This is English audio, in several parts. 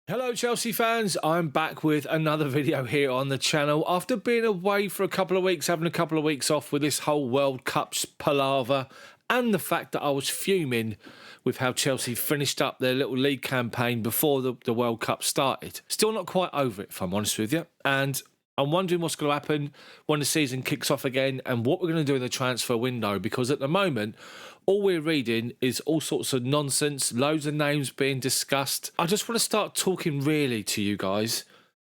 Hello Chelsea fans, I'm back with another video here on the channel after being away for a couple of weeks, having a couple of weeks off with this whole World Cup's palaver and the fact that I was fuming with how Chelsea finished up their little league campaign before the World Cup started. Still not quite over it, if I'm honest with you, and I'm wondering what's going to happen when the season kicks off again and what we're going to do in the transfer window, because at the moment, all we're reading is all sorts of nonsense, loads of names being discussed. I just want to start talking really to you guys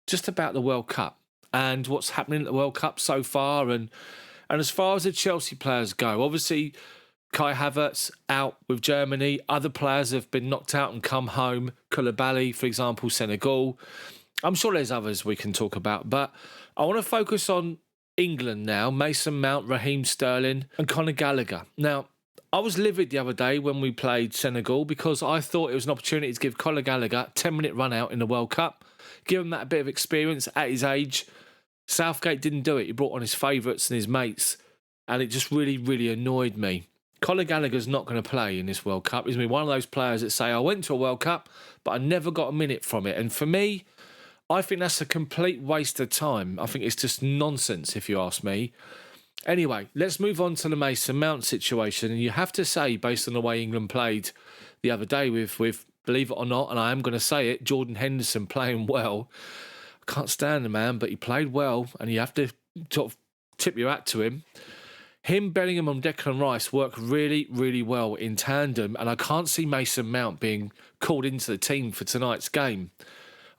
just about the World Cup and what's happening at the World Cup so far. And as far as the Chelsea players go, obviously Kai Havertz out with Germany. Other players have been knocked out and come home. Koulibaly, for example, Senegal. I'm sure there's others we can talk about, but I want to focus on England now. Mason Mount, Raheem Sterling and Conor Gallagher. Now, I was livid the other day when we played Senegal because I thought it was an opportunity to give Conor Gallagher a 10-minute run out in the World Cup, give him that bit of experience at his age. Southgate didn't do it. He brought on his favourites and his mates, and it just really, really annoyed me. Conor Gallagher's not going to play in this World Cup. He's going to be one of those players that say, I went to a World Cup, but I never got a minute from it. And for me, I think that's a complete waste of time. I think it's just nonsense, if you ask me. Anyway, let's move on to the Mason Mount situation. And you have to say, based on the way England played the other day with believe it or not, and I am going to say it, Jordan Henderson playing well. I can't stand the man, but he played well, and you have to sort of tip your hat to him. Him, Bellingham and Declan Rice work really, really well in tandem, and I can't see Mason Mount being called into the team for tonight's game.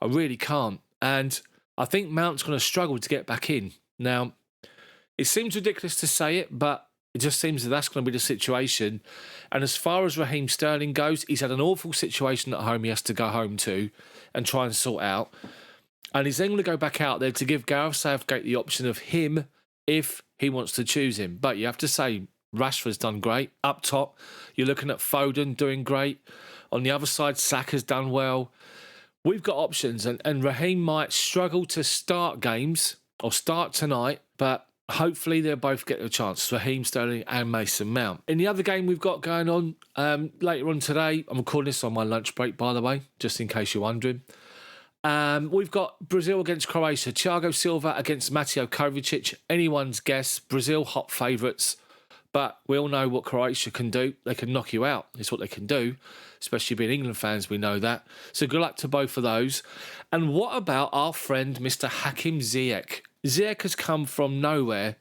I really can't. And I think Mount's going to struggle to get back in. Now, it seems ridiculous to say it, but it just seems that that's going to be the situation. And as far as Raheem Sterling goes, he's had an awful situation at home he has to go home to and try and sort out. And he's then going to go back out there to give Gareth Southgate the option of him if he wants to choose him. But you have to say, Rashford's done great. Up top, you're looking at Foden doing great. On the other side, Saka's done well. We've got options, and Raheem might struggle to start games or start tonight, but hopefully they'll both get a chance, Raheem Sterling and Mason Mount. In the other game we've got going on later on today, I'm recording this on my lunch break, by the way, just in case you're wondering. We've got Brazil against Croatia, Thiago Silva against Mateo Kovacic. Anyone's guess, Brazil hot favourites. But we all know what Croatia can do. They can knock you out. It's what they can do. Especially being England fans, we know that. So good luck to both of those. And what about our friend, Mr. Hakim Ziyech? Ziyech has come from nowhere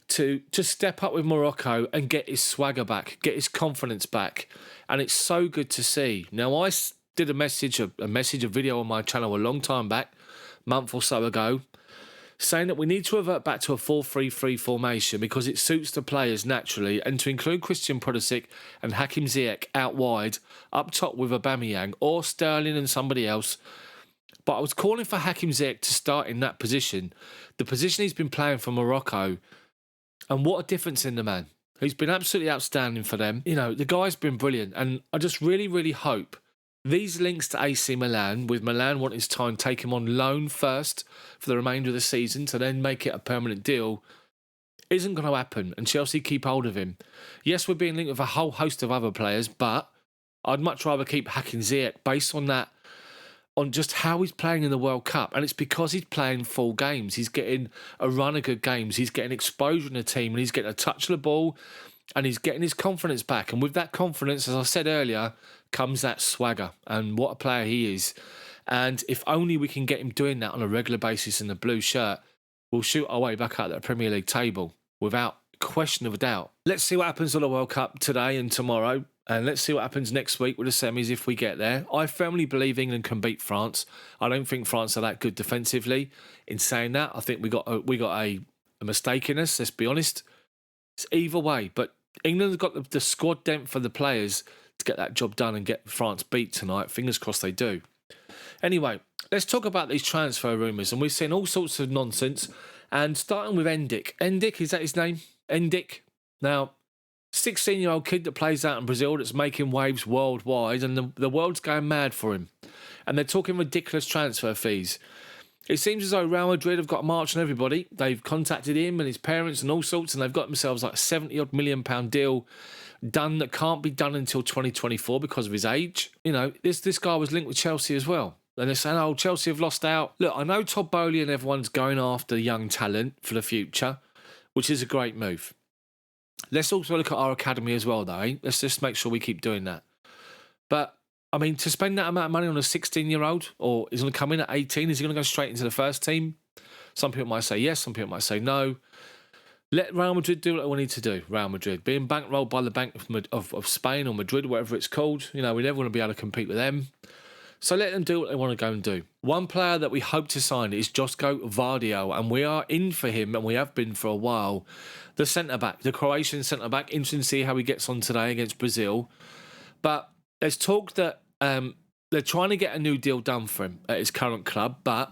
to step up with Morocco and get his swagger back, get his confidence back. And it's so good to see. Now, I did a video on my channel a long time back, a month or so ago, saying that we need to revert back to a 4-3-3 formation because it suits the players naturally, and to include Christian Pulisic and Hakim Ziyech out wide, up top with Aubameyang or Sterling and somebody else. But I was calling for Hakim Ziyech to start in that position, the position he's been playing for Morocco, and what a difference in the man. He's been absolutely outstanding for them. You know, the guy's been brilliant, and I just really, really hope these links to AC Milan, with Milan wanting to try and take him on loan first for the remainder of the season to then make it a permanent deal, isn't going to happen, and Chelsea keep hold of him. Yes, we're being linked with a whole host of other players, but I'd much rather keep Hakim Ziyech based on that, on just how he's playing in the World Cup. And it's because he's playing full games. He's getting a run of good games. He's getting exposure in the team, and he's getting a touch of the ball, and he's getting his confidence back. And with that confidence, as I said earlier, comes that swagger, and what a player he is. And if only we can get him doing that on a regular basis in the blue shirt, we'll shoot our way back out the Premier League table without question of a doubt. Let's see what happens on the World Cup today and tomorrow, and let's see what happens next week with the semis if we get there. I firmly believe England can beat France. I don't think France are that good defensively. In saying that, I think we got a mistake in us, let's be honest. It's either way, but England's got the squad depth for the players to get that job done and get France beat tonight. Fingers crossed they do. Anyway, let's talk about these transfer rumours. And we've seen all sorts of nonsense. And starting with Endick. Endick, is that his name? Endick. Now, 16-year-old kid that plays out in Brazil that's making waves worldwide. And the world's going mad for him. And they're talking ridiculous transfer fees. It seems as though Real Madrid have got a march on everybody. They've contacted him and his parents and all sorts, and they've got themselves like a £70-odd million deal done that can't be done until 2024 because of his age. You know, this guy was linked with Chelsea as well. and they're saying, oh, Chelsea have lost out. Look, I know Todd Boehly and everyone's going after young talent for the future, which is a great move. Let's also look at our academy as well, though. Eh? Let's just make sure we keep doing that. But, I mean, to spend that amount of money on a 16-year-old, or is he going to come in at 18? Is he going to go straight into the first team? Some people might say yes, some people might say no. Let Real Madrid do what they need to do. Real Madrid, being bankrolled by the Bank of Spain or Madrid, whatever it's called, we never want to be able to compete with them. So let them do what they want to go and do. One player that we hope to sign is Josko Vardiol, and we are in for him, and we have been for a while. The centre-back, the Croatian centre-back, interesting to see how he gets on today against Brazil. But there's talk that they're trying to get a new deal done for him at his current club, but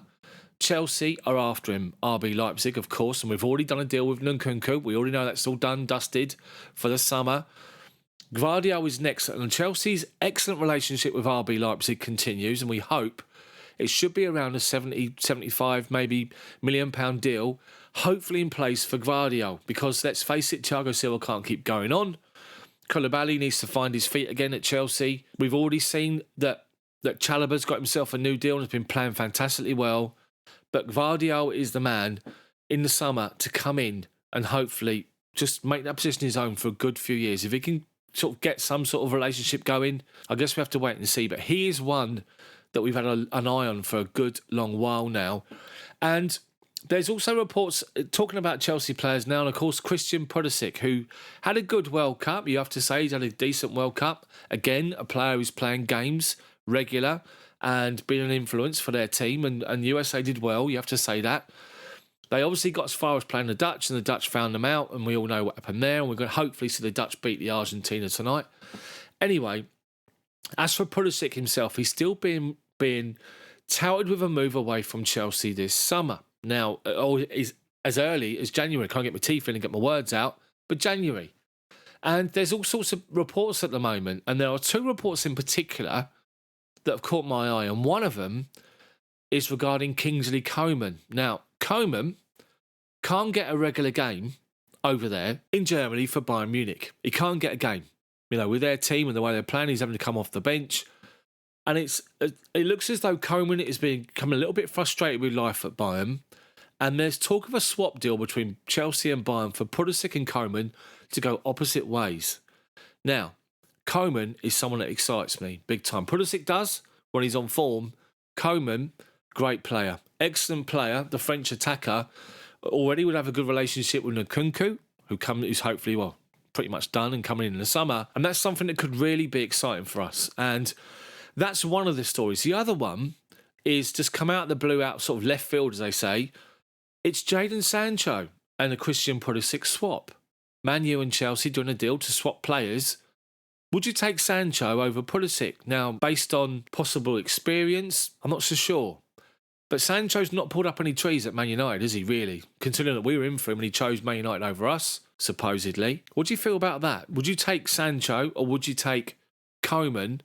Chelsea are after him. RB Leipzig, of course, and we've already done a deal with Nkunku. We already know that's all done, dusted for the summer. Gvardiol is next, and Chelsea's excellent relationship with RB Leipzig continues, and we hope it should be around a 70, 75, maybe £1 million deal, hopefully in place for Gvardiol, because let's face it, Thiago Silva can't keep going on. Koulibaly needs to find his feet again at Chelsea. We've already seen that Chalobah's got himself a new deal and has been playing fantastically well, but Gvardiol is the man in the summer to come in and hopefully just make that position his own for a good few years. If he can sort of get some sort of relationship going, I guess we have to wait and see. But he is one that we've had an eye on for a good long while now. And there's also reports talking about Chelsea players now, and of course Christian Pulisic, who had a good World Cup. You have to say he's had a decent World Cup. Again, a player who's playing games regular and been an influence for their team. And USA did well, you have to say that. They obviously got as far as playing the Dutch, and the Dutch found them out, and we all know what happened there, and we're going to hopefully see the Dutch beat the Argentina tonight. Anyway, as for Pulisic himself, he's still being touted with a move away from Chelsea this summer. Now, is as early as January. I can't get my teeth in and get my words out, but January. And there's all sorts of reports at the moment, and there are two reports in particular that have caught my eye, and one of them is regarding Kingsley Coman. Now, Coman can't get a regular game over there in Germany for Bayern Munich. He can't get a game. With their team and the way they're playing, he's having to come off the bench. And it looks as though Coman is becoming a little bit frustrated with life at Bayern. And there's talk of a swap deal between Chelsea and Bayern for Pulisic and Coman to go opposite ways. Now, Coman is someone that excites me big time. Pulisic does when he's on form. Coman, great player, excellent player. The French attacker already would have a good relationship with Nkunku, who's hopefully, pretty much done and coming in the summer. And that's something that could really be exciting for us. And that's one of the stories. The other one is just come out of the blue, out sort of left field, as they say. It's Jadon Sancho and the Christian Pulisic swap. Man U and Chelsea doing a deal to swap players. Would you take Sancho over Pulisic? Now, based on possible experience, I'm not so sure. But Sancho's not pulled up any trees at Man United, is he, really? Considering that we were in for him and he chose Man United over us, supposedly. What do you feel about that? Would you take Sancho or would you take Coman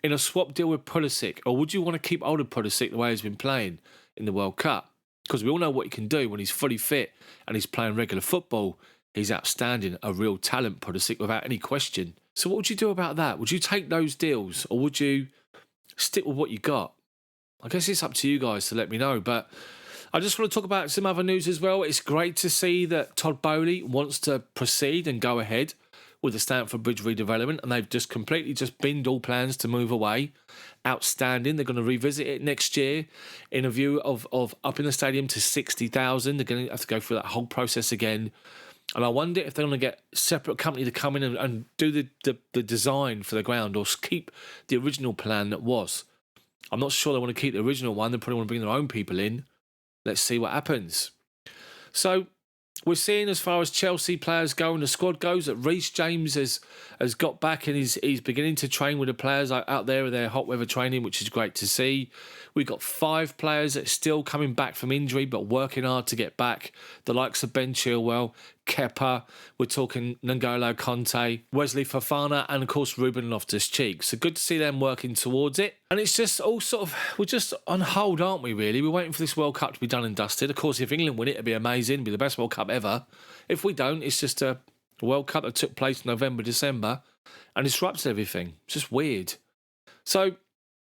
in a swap deal with Pulisic? Or would you want to keep older Pulisic the way he's been playing in the World Cup? Because we all know what he can do when he's fully fit and he's playing regular football. He's outstanding, a real talent, Pulisic, without any question. So what would you do about that? Would you take those deals or would you stick with what you got? I guess it's up to you guys to let me know. But I just want to talk about some other news as well. It's great to see that Todd Boehly wants to proceed and go ahead with the Stamford Bridge redevelopment, and they've just completely binned all plans to move away. Outstanding. They're going to revisit it next year in a view of upping the stadium to 60,000. They're going to have to go through that whole process again. And I wonder if they're going to get a separate company to come in and do the design for the ground or keep the original plan that was. I'm not sure they want to keep the original one. They probably want to bring their own people in. Let's see what happens. So we're seeing, as far as Chelsea players go and the squad goes, that Reece James has got back and he's beginning to train with the players out there in their hot weather training, which is great to see. We've got 5 players that are still coming back from injury but working hard to get back. The likes of Ben Chilwell, Kepa, we're talking N'Golo Kante, Wesley Fofana, and of course Ruben Loftus-Cheek. So good to see them working towards it. And it's just all we're just on hold, aren't we, really? We're waiting for this World Cup to be done and dusted. Of course, if England win it, it'd be amazing. It'd be the best World Cup ever. If we don't, it's just a World Cup that took place in November, December, and disrupts everything. It's just weird. So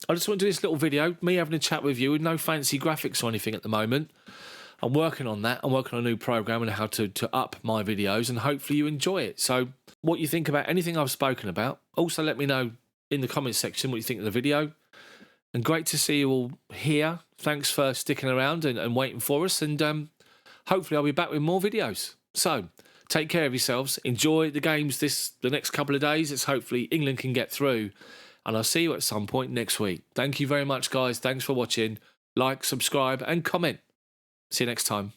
I just want to do this little video, me having a chat with you with no fancy graphics or anything at the moment. I'm working on that. I'm working on a new program and how to up my videos, and hopefully you enjoy it. So what you think about anything I've spoken about. Also let me know in the comments section what you think of the video. And great to see you all here. Thanks for sticking around and waiting for us. And hopefully I'll be back with more videos. So take care of yourselves. Enjoy the games the next couple of days. It's hopefully England can get through. And I'll see you at some point next week. Thank you very much, guys. Thanks for watching. Like, subscribe, and comment. See you next time.